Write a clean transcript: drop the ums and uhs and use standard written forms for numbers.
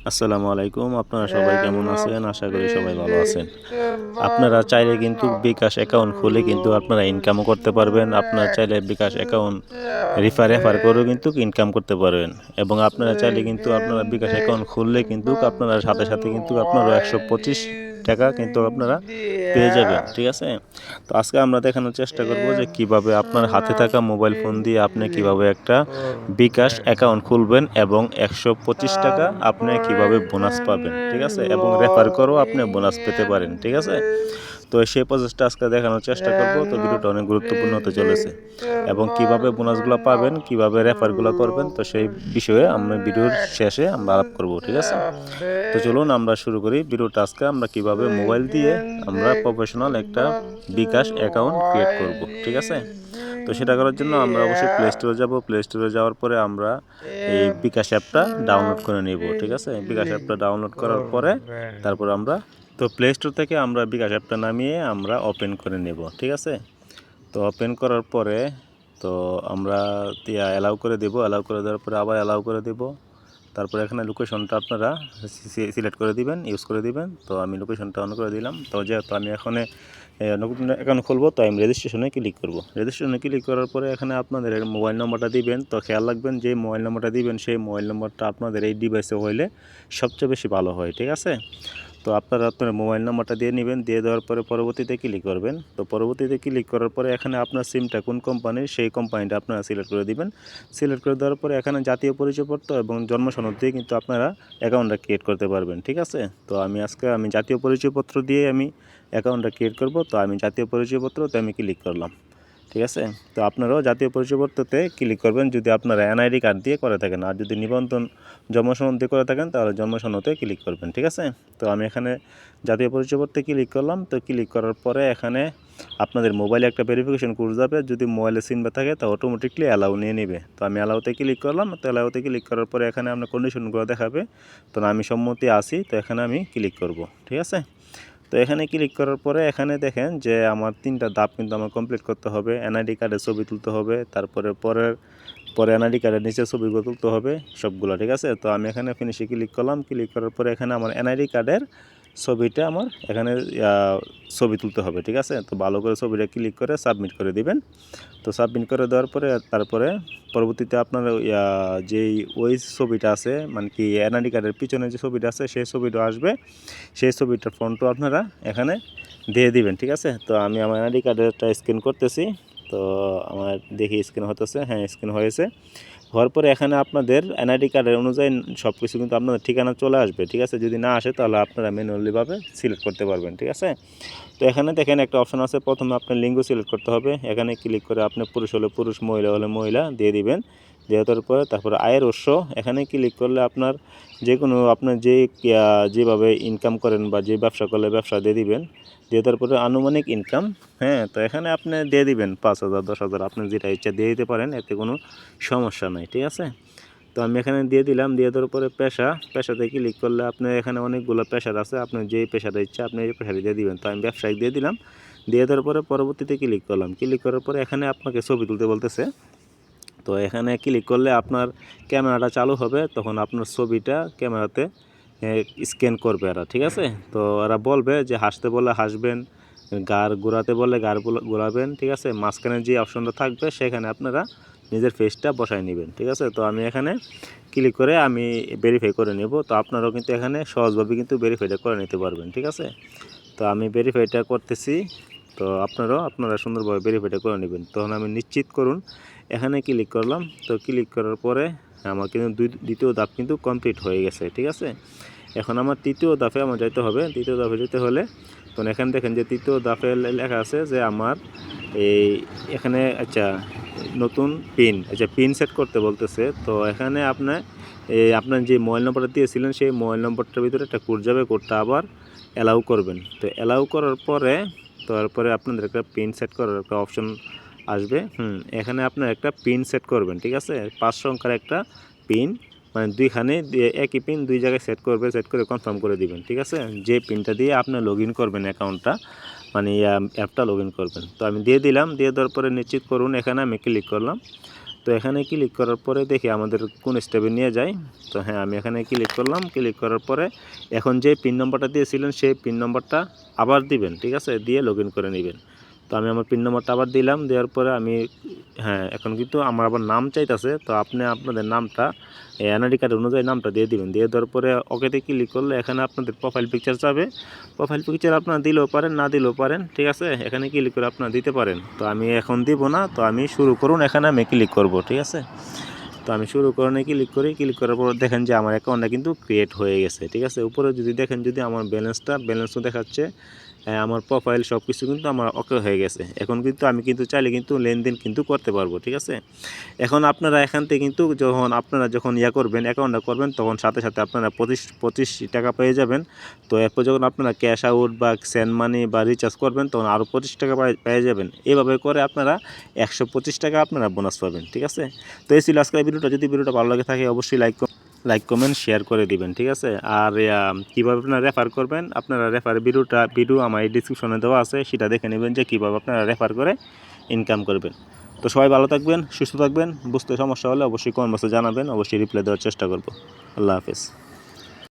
আসসালামু আলাইকুম। আপনারা সবাই কেমন আছেন? আশা করি সবাই ভালো আছেন। আপনারা চাইলে কিন্তু বিকাশ অ্যাকাউন্ট খুলে কিন্তু আপনারা ইনকামও করতে পারবেন। আপনারা চাইলে বিকাশ অ্যাকাউন্ট রেফার করেও কিন্তু ইনকাম করতে পারবেন। এবং আপনারা চাইলে কিন্তু আপনারা বিকাশ অ্যাকাউন্ট খুললে কিন্তু আপনারা সাথে সাথে কিন্তু আপনারা ১২৫ টাকা কিন্তু আপনারা পেয়ে যাবেন। ঠিক আছে? তো আজকে আমরা দেখানোর চেষ্টা করব যে কিভাবে আপনার হাতে থাকা মোবাইল ফোন দিয়ে আপনি কিভাবে একটা বিকাশ অ্যাকাউন্ট খুলবেন এবং ১২৫ টাকা আপনি কিভাবে বোনাস পাবেন। ঠিক আছে? এবং রেফার করেও আপনি বোনাস পেতে পারেন। ঠিক আছে? তো সেই প্রসেসটা আজকে দেখানোর চেষ্টা করব। তো ভিডিওটা অনেক গুরুত্বপূর্ণ হতে চলেছে। এবং কিভাবে বোনাসগুলো পাবেন, কিভাবে রেফারগুলো করবেন, তো সেই বিষয়ে আমরা ভিডিওর শেষে আমরা আলাপ করব। ঠিক আছে? তো চলুন আমরা শুরু করি ভিডিওটা। আজকে আমরা কিভাবে মোবাইল দিয়ে আমরা প্রফেশনাল একটা বিকাশ অ্যাকাউন্ট ক্রিয়েট করব। ঠিক আছে? তো সেটা করার জন্য আমরা অবশ্যই প্লে স্টোরে যাব। প্লে স্টোরে যাওয়ার পরে আমরা এই বিকাশ অ্যাপটা ডাউনলোড করে নেব। ঠিক আছে? বিকাশ অ্যাপটা ডাউনলোড করার পরে তারপর আমরা প্লে স্টোর থেকে আমরা বিকাশ অ্যাপটা নামিয়ে আমরা ওপেন করে নেব। ঠিক আছে? তো ওপেন করার পরে তো আমরা অ্যালাউ করে দেব। অ্যালাউ করে দেওয়ার পরে আবার অ্যালাউ করে দেব। তারপরে এখানে লোকেশনটা আপনারা সিলেক্ট করে দিবেন, ইউজ করে দিবেন। তো আমি লোকেশনটা অন করে দিলাম। তো যেহেতু আমি এখানে নতুন অ্যাকাউন্ট খুলবো, তো আমি রেজিস্ট্রেশনে ক্লিক করব। রেজিস্ট্রেশনে ক্লিক করার পরে এখানে আপনাদের মোবাইল নম্বরটা দিবেন। তো খেয়াল রাখবেন যে মোবাইল নম্বরটা দিবেন সেই মোবাইল নম্বরটা আপনাদের এই ডিভাইসে হইলে সবচেয়ে বেশি ভালো হয়। ঠিক আছে? তো আপনারা আপনার মোবাইল নাম্বারটা দিয়ে নেবেন। দিয়ে দেওয়ার পরে পরবর্তীতে ক্লিক করবেন। তো পরবর্তীতে ক্লিক করার পরে এখানে আপনার সিমটা কোন কোম্পানির সেই কোম্পানিটা আপনারা সিলেক্ট করে দিবেন। সিলেক্ট করে দেওয়ার পরে এখানে জাতীয় পরিচয়পত্র এবং জন্ম সনদ দিয়ে কিন্তু আপনারা অ্যাকাউন্টটা ক্রিয়েট করতে পারবেন। ঠিক আছে? তো আমি জাতীয় পরিচয়পত্র দিয়ে আমি অ্যাকাউন্টটা ক্রিয়েট করব। তো আমি জাতীয় পরিচয়পত্রতে আমি ক্লিক করলাম। ঠিক আছে? তো আপনারাও জাতীয় পরিচয়পত্রতে ক্লিক করবেন যদি আপনারা এনআইডি কার্ড দিয়ে করে থাকেন। আর যদি নিবন্ধন জন্ম সনদ দিয়ে করে থাকেন তাহলে জন্ম সনদে ক্লিক করবেন। ঠিক আছে? তো আমি এখানে জাতীয় পরিচয়পত্রে ক্লিক করলাম। তো ক্লিক করার পরে এখানে আপনাদের মোবাইলে একটা ভেরিফিকেশন কোড যাবে। যদি মোবাইলে সিমটা থাকে তা অটোমেটিকলি অ্যালাউ নিয়ে নেবে। তো আমি অ্যালাউতে ক্লিক করলাম। তো অ্যালাউতে ক্লিক করার পরে এখানে আপনার কন্ডিশনগুলো দেখাবে। তো আমি সম্মতি আছি। তো এখানে আমি ক্লিক করব। ঠিক আছে? তো এখানে ক্লিক করার পরে এখানে দেখেন যে আমার ৩টা ধাপ কিন্তু আমার কমপ্লিট করতে হবে। এনআইডি কার্ডের ছবি তুলতে হবে। তারপরে পরে এনআইডি কার্ডের নিচে ছবিগুলো তুলতে হবে সবগুলো। ঠিক আছে? তো আমি এখানে ফিনিশে ক্লিক করলাম। ক্লিক করার পরে এখানে আমার এনআইডি কার্ডের ছবিটা আমার এখানে ছবি তুলতে হবে। ঠিক আছে? তো ভালো করে ছবিটা ক্লিক করে সাবমিট করে দিবেন। তো সাবমিট করে দেওয়ার পরে তারপরে পরবর্তীতে আপনার যেই ওই ছবিটা আছে মানে কি এনআইডি কার্ডের পিছনে যে ছবিটা আছে সেই ছবিটা আসবে। সেই ছবিটার ফন্টও আপনারা এখানে দিয়ে দিবেন। ঠিক আছে? তো আমি আমার এনআইডি কার্ডেরটা স্ক্যান করতেছি। তো আমার দেখি স্ক্যান হতেছে। হ্যাঁ, স্ক্যান হয়েছে। হওয়ার পরে এখানে আপনাদের এনআইডি কার্ডের অনুযায়ী সব কিছু কিন্তু আপনাদের ঠিকানা চলে আসবে। ঠিক আছে? যদি না আসে তাহলে আপনারা ম্যানুয়ালিভাবে সিলেক্ট করতে পারবেন। ঠিক আছে? তো এখানে দেখেন একটা অপশন আছে। প্রথমে আপনার লিঙ্গ সিলেক্ট করতে হবে। এখানে ক্লিক করে আপনি পুরুষ হলে পুরুষ, মহিলা হলে মহিলা দিয়ে দিবেন। দিয়ে দেওয়ার পরে তারপরে আয়ের উৎস এখানে ক্লিক করলে আপনার যে কোনো আপনার যেভাবে ইনকাম করেন বা যে ব্যবসা করলে ব্যবসা দিয়ে দিবেন। দিয়ে তারপরে আনুমানিক ইনকাম, হ্যাঁ, তো এখানে আপনি দিয়ে দিবেন ৫,০০০, ১০,০০০ আপনি যেটা ইচ্ছা দিয়ে দিতে পারেন। এতে কোনো সমস্যা নাই। ঠিক আছে? তো আমি এখানে দিয়ে দিলাম। দিয়ে দেওয়ার পরে পেশাতে ক্লিক করলে আপনার এখানে অনেকগুলো পেশার আছে। আপনার যেই পেশাটা ইচ্ছা আপনি এই পেশাটি দিয়ে দিবেন। তো আমি ব্যবসায়িক দিয়ে দিলাম। দিয়ে দেওয়ার পরে পরবর্তীতে ক্লিক করলাম। ক্লিক করার পরে এখানে আপনাকে ছবি তুলতে বলতেছে। তো এখানে ক্লিক করলে আপনার ক্যামেরাটা চালু হবে। তখন আপনার ছবিটা ক্যামেরাতে স্ক্যান করবে এরা। ঠিক আছে? তো এরা বলবে যে হাসতে বললে হাসবেন, গাড় ঘোরাতে বললে গাড় ঘোরাবেন। ঠিক আছে? মাঝখানে যে অপশনটা থাকবে সেখানে আপনারা নিজের ফেসটা বসায় নেবেন। ঠিক আছে? তো আমি এখানে ক্লিক করে আমি ভেরিফাই করে নেব। তো আপনারাও কিন্তু এখানে সহজভাবে কিন্তু ভেরিফাইটা করে নিতে পারবেন। ঠিক আছে? তো আমি ভেরিফাইটা করতেছি। তো আপনারা সুন্দরভাবে ভেরিফাইটা করে নেবেন। তখন আমি নিশ্চিত করুন এখানে ক্লিক করলাম। তো ক্লিক করার পরে আমার কিন্তু দ্বিতীয় ধাপ কিন্তু কমপ্লিট হয়ে গেছে। ঠিক আছে? এখন আমার তৃতীয় ধাপে আমার যেতে হবে। তৃতীয় ধাপে যেতে হলে তো এখানে দেখেন যে তৃতীয় ধাপে লেখা আছে যে আমার এই এখানে আচ্ছা নতুন পিন সেট করতে বলতেছে। তো এখানে আপনার যে মোবাইল নম্বরটা দিয়েছিলেন সেই মোবাইল নম্বরটার ভিতরে একটা কোড যাবে। কোডটা আবার অ্যালাউ করবেন। তো অ্যালাউ করার পরে তারপরে আপনাদের একটা পিন সেট করার একটা অপশন আসবে। এখানে আপনার একটা পিন সেট করবেন। ঠিক আছে? ৫ সংখ্যার একটা পিন, মানে দুইখানে একই পিন দুই জায়গায় সেট করে কনফার্ম করে দিবেন। ঠিক আছে? যে পিনটা দিয়ে আপনি লগ ইন করবেন অ্যাকাউন্টটা, মানে অ্যাপটা লগ ইন করবেন। তো আমি দিয়ে দিলাম। দিয়ে দেওয়ার পরে নিশ্চিত করুন এখানে আমি ক্লিক করলাম। তো তো এখানে ক্লিক করার পরে দেখি আমাদের কোন স্টেপে নিয়ে যায়। তো হ্যাঁ, আমি এখানে ক্লিক করলাম। ক্লিক করার পরে এখন যে পিন নম্বরটা দিয়েছিলেন সেই পিন নম্বরটা আবার দিবেন, ঠিক আছে, দিয়ে লগ ইন করে নেবেন। তো আমি আমার পিন নম্বরটা আবার দিলাম, দেওয়ার পরে আমি হ্যাঁ, এখন কিন্তু আমার আবার নাম চাইতেছে। তো আপনি আপনাদের নামটা এনআইডি কার্ড অনুযায়ী নামটা দিয়ে দিবেন। দিয়ে দেওয়ার পরে ওকেতে ক্লিক করলে এখানে আপনাদের প্রোফাইল পিকচার যাবে। প্রোফাইল পিকচার আপনারা দিলেও পারেন, না দিলেও পারেন, ঠিক আছে। এখানে ক্লিক করে আপনারা দিতে পারেন। তো আমি এখন দিব না, তো আমি শুরু করুন এখানে আমি ক্লিক করব, ঠিক আছে। তো আমি শুরু করনে ক্লিক করি। ক্লিক করার পর দেখেন যে আমার অ্যাকাউন্টটা কিন্তু ক্রিয়েট হয়ে গেছে, ঠিক আছে। উপরে যদি দেখেন, যদি আমার ব্যালেন্সও দেখাচ্ছে, আমার প্রোফাইল সব কিছু কিন্তু আমার ওকে হয়ে গেছে। এখন কিন্তু আমি কিন্তু চাইলে কিন্তু লেনদেন কিন্তু করতে পারবো, ঠিক আছে। এখন আপনারা এখান থেকে কিন্তু যখন করবেন, অ্যাকাউন্টটা করবেন, তখন সাথে সাথে আপনারা 25 টাকা পেয়ে যাবেন। তো এরপর যখন আপনারা ক্যাশ আউট বা সেন্ড মানি বা রিচার্জ করবেন, তখন আরও 25 টাকা পেয়ে যাবেন। এভাবে করে আপনারা 125 টাকা আপনারা বোনাস পাবেন, ঠিক আছে। তো এই ছিল আজকের ভিডিওটা। যদি ভিডিওটা ভালো লাগে থাকে অবশ্যই লাইক কমেন্ট শেয়ার করে দিবেন, ঠিক আছে। আর কীভাবে আপনারা রেফার করবেন, আপনারা ভিডিও আমার এই ডিসক্রিপশনে দেওয়া আছে, সেটা দেখে নেবেন যে কীভাবে আপনারা রেফার করে ইনকাম করবেন। তো সবাই ভালো থাকবেন, সুস্থ থাকবেন। বুঝতে সমস্যা হলে অবশ্যই কমেন্ট বক্সে জানাবেন, অবশ্যই রিপ্লাই দেওয়ার চেষ্টা করব। আল্লাহ হাফেজ।